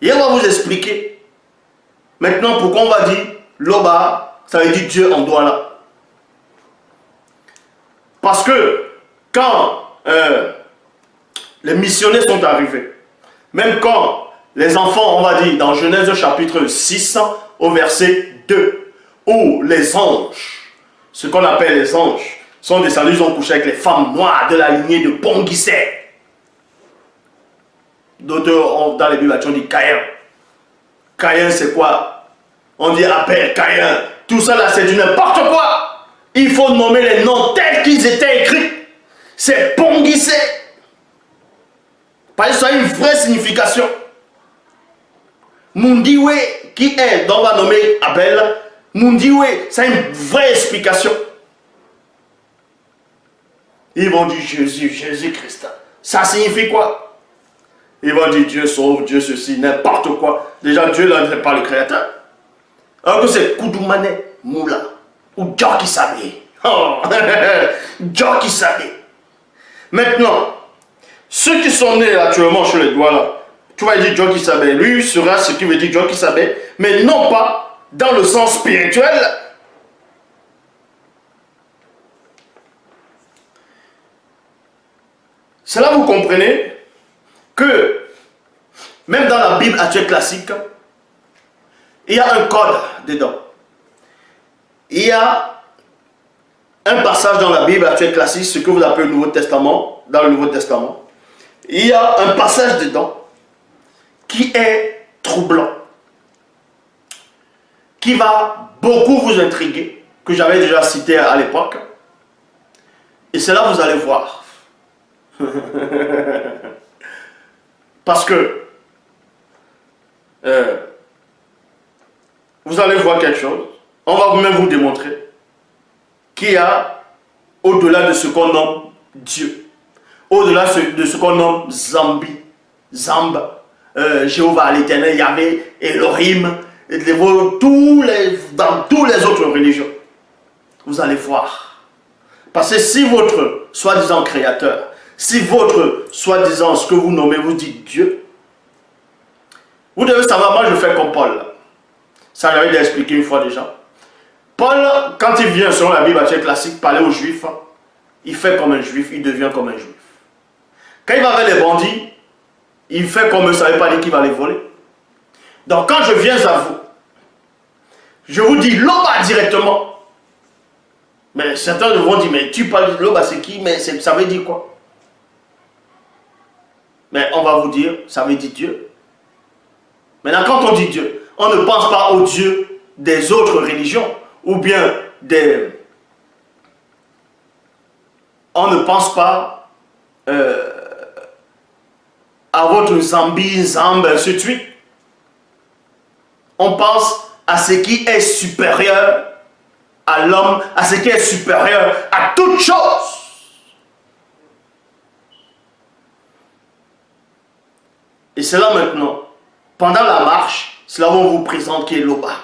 Et on va vous expliquer maintenant pourquoi on va dire Loba, ça veut dire Dieu en Douala. Parce que quand les missionnaires sont arrivés, même quand les enfants, on va dire dans Genèse chapitre 6 au verset 2, où les anges, ce qu'on appelle les anges, sont descendus, ils ont couché avec les femmes noires de la lignée de Ponguissé. D'autres, dans les Bibles, on dit Caïn. Caïn, c'est quoi? On dit Abel, Caïn. Tout ça là, c'est du n'importe quoi. Il faut nommer les noms tels qu'ils étaient écrits. C'est Ponguissé. Parce que ça a une vraie signification. Mundiwe, qui est, dont on va nommer Abel, Mundiwe, ça a une vraie explication. Ils vont dire Jésus, Jésus-Christ. Ça signifie quoi? Ils vont dire Dieu sauve, Dieu ceci, n'importe quoi. Déjà, Dieu là n'est pas le créateur. Alors que c'est Koudoumane Moula ou Djoki Sabé. Oh, Djoki Sabé. Maintenant, ceux qui sont nés actuellement chez les doigts là, tu vas dire Djoki Sabé. Lui sera ce qui veut dire Djoki Sabé, mais non pas dans le sens spirituel. Cela vous comprenez que même dans la Bible actuelle classique, il y a un code dedans. Il y a un passage dans la Bible actuelle classique, ce que vous appelez le Nouveau Testament, dans le Nouveau Testament. Il y a un passage dedans qui est troublant, qui va beaucoup vous intriguer, que j'avais déjà cité à l'époque. Et c'est là que vous allez voir. Parce que vous allez voir quelque chose. On va même vous démontrer qu'il y a au-delà de ce qu'on nomme Dieu, au-delà de ce qu'on nomme Zambi, Zamba, Jéhovah l'Éternel, Yahvé, Elohim, dans toutes les autres religions. Vous allez voir. Parce que si votre soi-disant créateur, si votre soi-disant ce que vous nommez, vous dites Dieu, vous devez savoir, moi je fais comme Paul. Ça j'avais déjà expliqué une fois déjà. Paul, quand il vient selon la Bible actuelle classique parler aux Juifs, il fait comme un Juif, il devient comme un Juif. Quand il va avec les bandits, il fait comme eux, ça ne veut pas dire qu'il va les voler. Donc quand je viens à vous, je vous dis Loba directement. Mais certains vont dire, mais tu parles de Loba, c'est qui? Mais ça veut dire quoi? Mais on va vous dire, ça veut dire Dieu. Maintenant, quand on dit Dieu, on ne pense pas au Dieu des autres religions, ou bien des... On ne pense pas à votre Zambi, Zambe, ainsi de suite. On pense à ce qui est supérieur à l'homme, à ce qui est supérieur à toute chose. Et c'est là maintenant, pendant la marche, c'est là où on vous présente qui est Loba.